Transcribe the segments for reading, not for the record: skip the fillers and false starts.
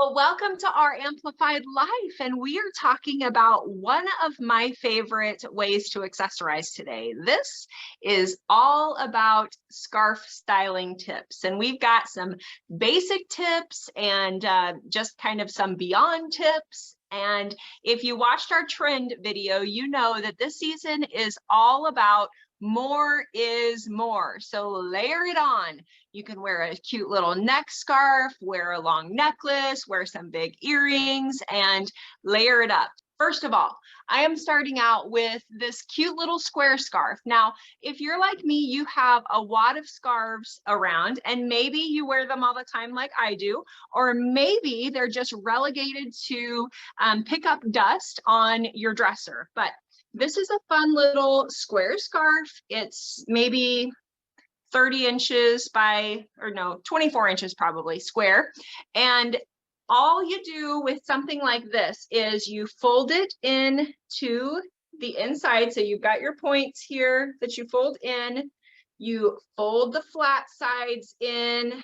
Well, welcome to our Amplified Life, and we are talking about one of my favorite ways to accessorize today. This is all about scarf styling tips, and we've got some basic tips and just kind of some beyond tips. And if you watched our trend video, you know that this season is all about more is more. So layer it on. You can wear a cute little neck scarf, wear a long necklace, wear some big earrings, and layer it up. First of all, I am starting out with this cute little square scarf. Now, if you're like me, you have a wad of scarves around, and maybe you wear them all the time like I do, or maybe they're just relegated to pick up dust on your dresser. But this is a fun little square scarf. It's maybe 30 inches by, or no, 24 inches probably square. And all you do with something like this is you fold it in to the inside. So you've got your points here that you fold in, you fold the flat sides in,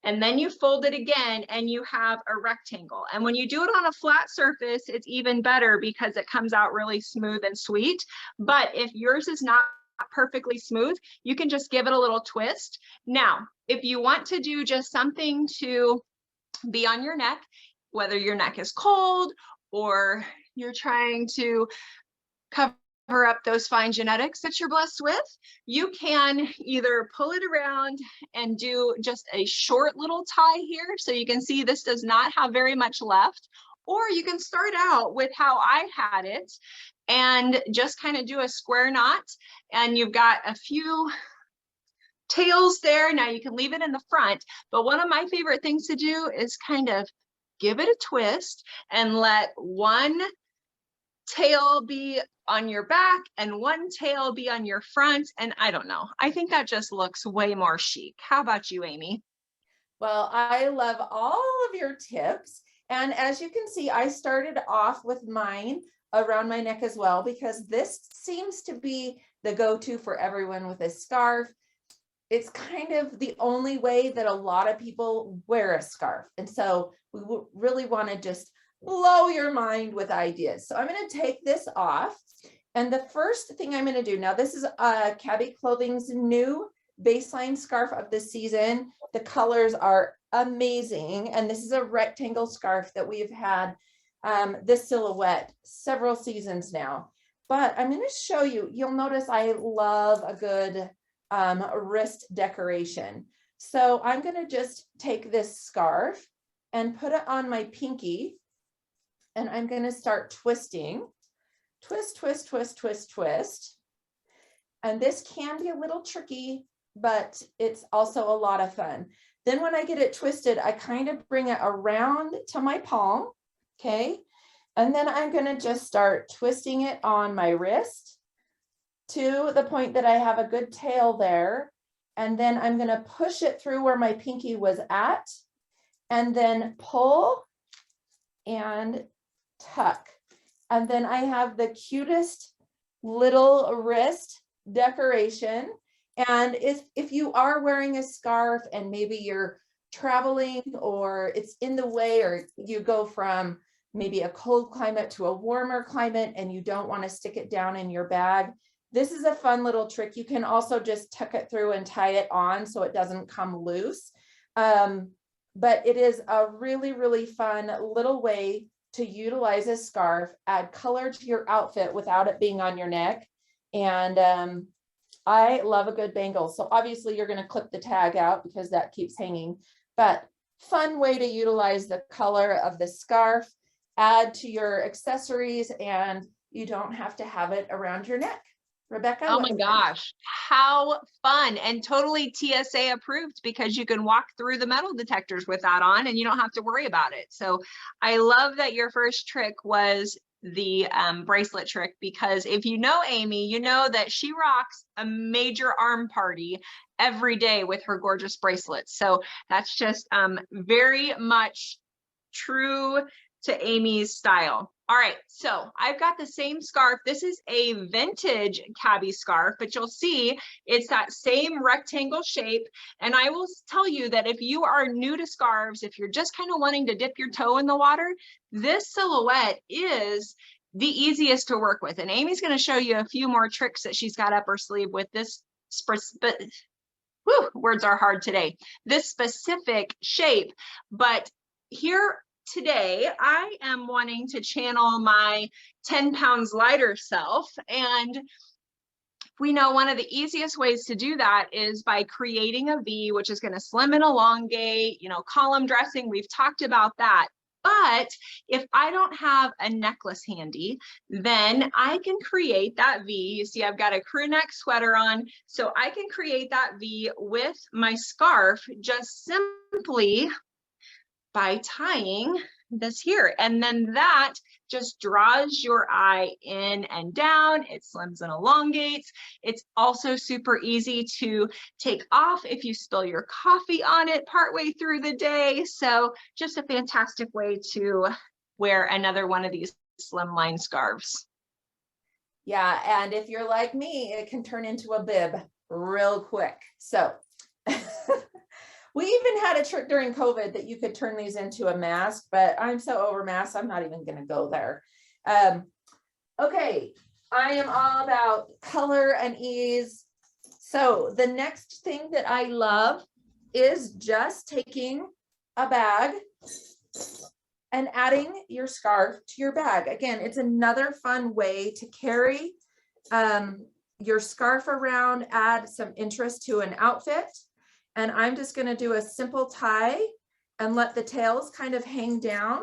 and then you fold it again and you have a rectangle. And when you do it on a flat surface, it's even better because it comes out really smooth and sweet. But if yours is not perfectly smooth, you can just give it a little twist. Now, if you want to do just something to be on your neck, whether your neck is cold or you're trying to cover up those fine genetics that you're blessed with, you can either pull it around and do just a short little tie here. So you can see this does not have very much left, or you can start out with how I had it and just kind of do a square knot, and you've got a few tails there. Now you can leave it in the front, but one of my favorite things to do is kind of give it a twist and let one tail be on your back and one tail be on your front. And I don't know, I think that just looks way more chic. How about you, Amy? Well, I love all of your tips. And as you can see, I started off with mine around my neck as well, because this seems to be the go-to for everyone with a scarf. It's kind of the only way that a lot of people wear a scarf. And so we really want to just blow your mind with ideas. So I'm going to take this off. And the first thing I'm going to do, now this is Cabby Clothing's new baseline scarf of the season. The colors are amazing. And this is a rectangle scarf that we've had this silhouette several seasons now. But I'm going to show you, you'll notice I love a good wrist decoration. So I'm going to just take this scarf and put it on my pinky. And I'm going to start twisting. Twist, twist, twist, twist, twist. And this can be a little tricky, but it's also a lot of fun. Then when I get it twisted, I kind of bring it around to my palm, okay? And then I'm going to just start twisting it on my wrist to the point that I have a good tail there. And then I'm going to push it through where my pinky was at, and then pull and tuck. And then I have the cutest little wrist decoration. And if you are wearing a scarf and maybe you're traveling or it's in the way, or you go from maybe a cold climate to a warmer climate and you don't want to stick it down in your bag, this is a fun little trick. You can also just tuck it through and tie it on so it doesn't come loose. But it is a really, really fun little way to utilize a scarf, add color to your outfit without it being on your neck. And I love a good bangle. So obviously you're going to clip the tag out because that keeps hanging, but fun way to utilize the color of the scarf, add to your accessories, and you don't have to have it around your neck. Rebecca? Oh my gosh, how fun, and totally TSA approved, because you can walk through the metal detectors with that on and you don't have to worry about it. So I love that your first trick was the bracelet trick, because if you know Amy, you know that she rocks a major arm party every day with her gorgeous bracelets. So that's just very much true to Amy's style. All right, so I've got the same scarf. This is a vintage cabbie scarf, but you'll see it's that same rectangle shape. And I will tell you that if you are new to scarves, if you're just kind of wanting to dip your toe in the water, this silhouette is the easiest to work with. And Amy's going to show you a few more tricks that she's got up her sleeve with this. Whew, words are hard today. This specific shape, but here today, I am wanting to channel my 10 pounds lighter self. And we know one of the easiest ways to do that is by creating a V, which is going to slim and elongate, you know, column dressing. We've talked about that. But if I don't have a necklace handy, then I can create that V. You see, I've got a crew neck sweater on, so I can create that V with my scarf just simply by tying this here. And then that just draws your eye in and down. It slims and elongates. It's also super easy to take off if you spill your coffee on it partway through the day. So just a fantastic way to wear another one of these slimline scarves. Yeah, and if you're like me, it can turn into a bib real quick. So we even had a trick during COVID that you could turn these into a mask, but I'm so over masks, I'm not even going to go there. Okay, I am all about color and ease. So the next thing that I love is just taking a bag and adding your scarf to your bag. Again, it's another fun way to carry your scarf around, add some interest to an outfit. And I'm just going to do a simple tie and let the tails kind of hang down.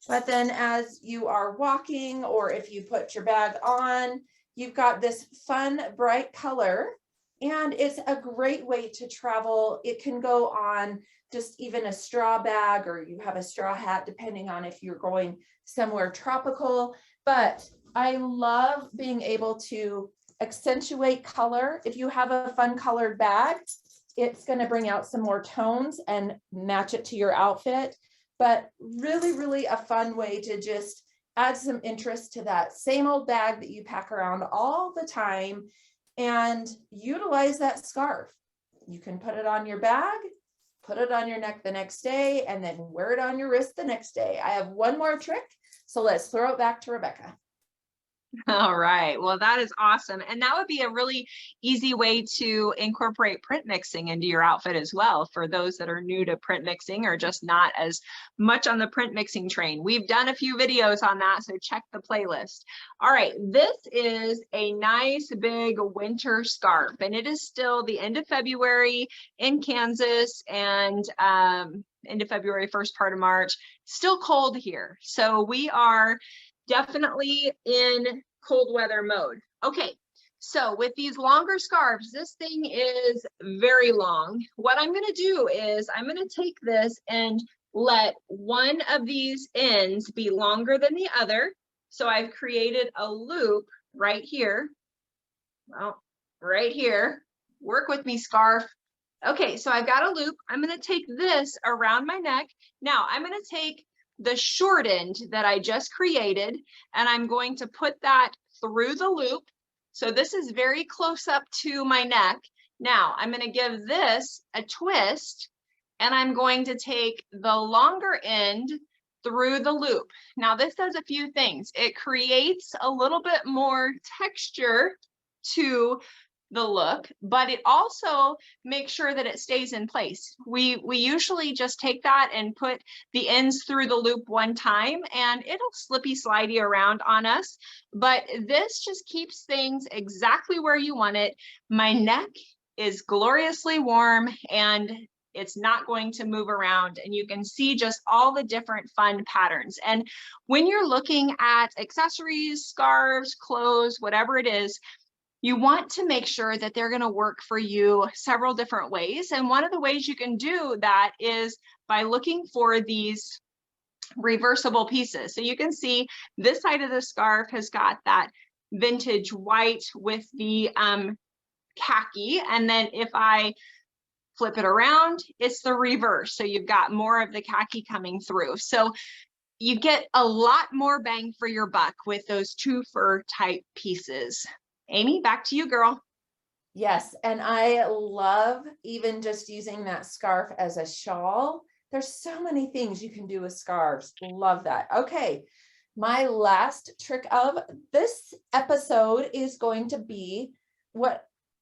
But then as you are walking, or if you put your bag on, you've got this fun, bright color. And it's a great way to travel. It can go on just even a straw bag, or you have a straw hat, depending on if you're going somewhere tropical. But I love being able to accentuate color. If you have a fun colored bag, it's going to bring out some more tones and match it to your outfit. But really, really a fun way to just add some interest to that same old bag that you pack around all the time, and utilize that scarf. You can put it on your bag, put it on your neck the next day, and then wear it on your wrist the next day. I have one more trick, so let's throw it back to Rebecca. All right. Well, that is awesome. And that would be a really easy way to incorporate print mixing into your outfit as well, for those that are new to print mixing or just not as much on the print mixing train. We've done a few videos on that, so check the playlist. All right. This is a nice big winter scarf, and it is still the end of February in Kansas, and end of February, first part of March. Still cold here. So we are definitely in cold weather mode. Okay, so with these longer scarves, this thing is very long. What I'm going to do is I'm going to take this and let one of these ends be longer than the other. So I've created a loop right here. Well, right here. Work with me, scarf. Okay, so I've got a loop. I'm going to take this around my neck. Now I'm going to take the short end that I just created, and I'm going to put that through the loop. So this is very close up to my neck. Now I'm going to give this a twist, and I'm going to take the longer end through the loop. Now this does a few things. It creates a little bit more texture to the look, but it also makes sure that it stays in place. We usually just take that and put the ends through the loop one time, and it'll slippy slidey around on us, but this just keeps things exactly where you want it. My neck is gloriously warm, and it's not going to move around, and you can see just all the different fun patterns. And when you're looking at accessories, scarves, clothes, whatever it is, you want to make sure that they're going to work for you several different ways. And one of the ways you can do that is by looking for these reversible pieces. So you can see this side of the scarf has got that vintage white with the khaki. And then if I flip it around, it's the reverse. So you've got more of the khaki coming through. So you get a lot more bang for your buck with those two fur type pieces. Amy, back to you, girl. Yes, and I love even just using that scarf as a shawl. There's so many things you can do with scarves. Love that. Okay, my last trick of this episode is going to be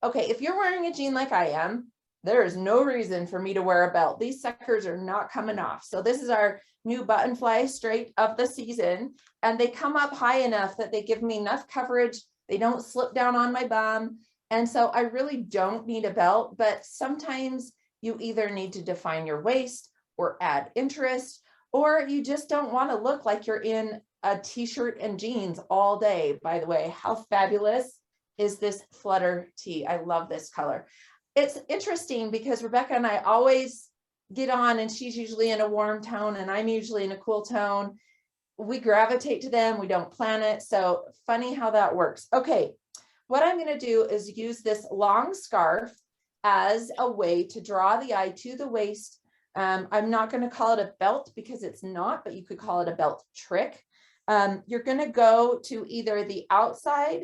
okay, if you're wearing a jean like I am, there is no reason for me to wear a belt. These suckers are not coming off. So this is our new button fly straight of the season, and they come up high enough that they give me enough coverage. They don't slip down on my bum. And so I really don't need a belt, but sometimes you either need to define your waist or add interest, or you just don't want to look like you're in a t-shirt and jeans all day. By the way, how fabulous is this flutter tee? I love this color. It's interesting because Rebecca and I always get on, and she's usually in a warm tone and I'm usually in a cool tone. We gravitate to them. We don't plan it. So funny how that works. Okay. What I'm going to do is use this long scarf as a way to draw the eye to the waist. I'm not going to call it a belt because it's not, but you could call it a belt trick. You're going to go to either the outside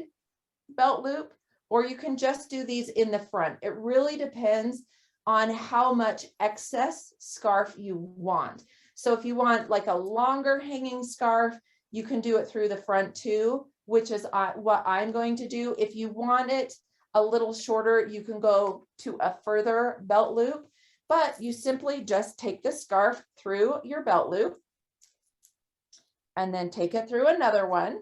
belt loop, or you can just do these in the front. It really depends on how much excess scarf you want. So if you want like a longer hanging scarf, you can do it through the front too, which is what I'm going to do. If you want it a little shorter, you can go to a further belt loop, but you simply just take the scarf through your belt loop and then take it through another one.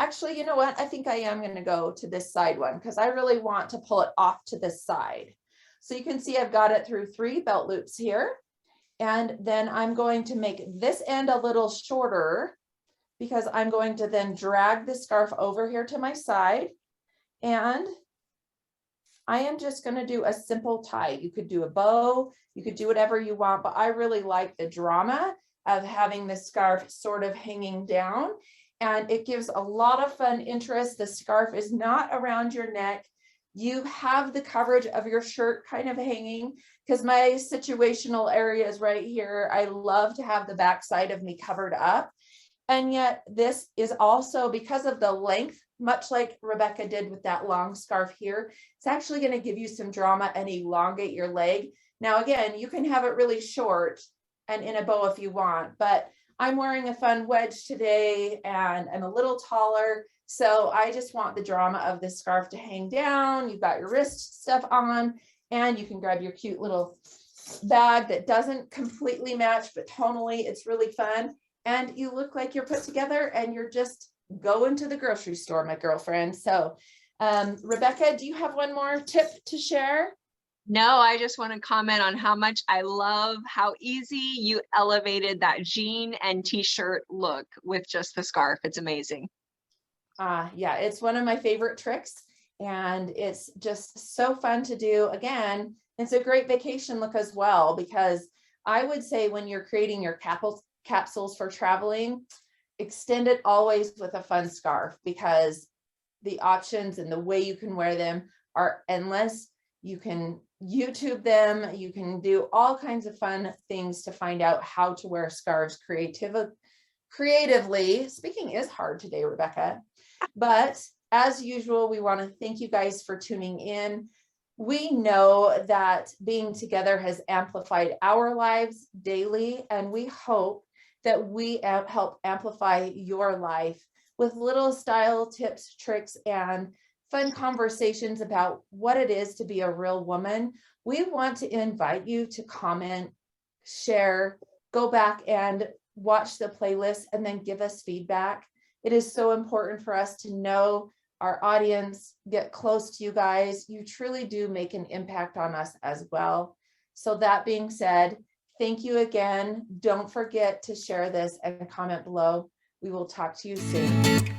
Actually, you know what? I think I am going to go to this side one because I really want to pull it off to this side. So you can see I've got it through 3 belt loops here. And then I'm going to make this end a little shorter because I'm going to then drag the scarf over here to my side. And I am just going to do a simple tie. You could do a bow, you could do whatever you want, but I really like the drama of having the scarf sort of hanging down. And it gives a lot of fun interest. The scarf is not around your neck. You have the coverage of your shirt kind of hanging, because my situational area is right here. I love to have the back side of me covered up. And yet this is also, because of the length, much like Rebecca did with that long scarf here, it's actually going to give you some drama and elongate your leg. Now, again, you can have it really short and in a bow if you want, but I'm wearing a fun wedge today and I'm a little taller. So I just want the drama of this scarf to hang down. You've got your wrist stuff on, and you can grab your cute little bag that doesn't completely match, but tonally it's really fun. And you look like you're put together and you're just going to the grocery store, my girlfriend. So Rebecca, do you have one more tip to share? No, I just want to comment on how much I love how easy you elevated that jean and t-shirt look with just the scarf. It's amazing. Yeah, it's one of my favorite tricks, and it's just so fun to do. Again, it's a great vacation look as well, because I would say when you're creating your capsules for traveling, extend it always with a fun scarf, because the options and the way you can wear them are endless. You can YouTube them. You can do all kinds of fun things to find out how to wear scarves creatively. Speaking is hard today, Rebecca. But as usual, we want to thank you guys for tuning in. We know that being together has amplified our lives daily, and we hope that we help amplify your life with little style tips, tricks, and fun conversations about what it is to be a real woman. We want to invite you to comment, share, go back and watch the playlist, and then give us feedback. It is so important for us to know our audience, get close to you guys. You truly do make an impact on us as well. So that being said, thank you again. Don't forget to share this and comment below. We will talk to you soon.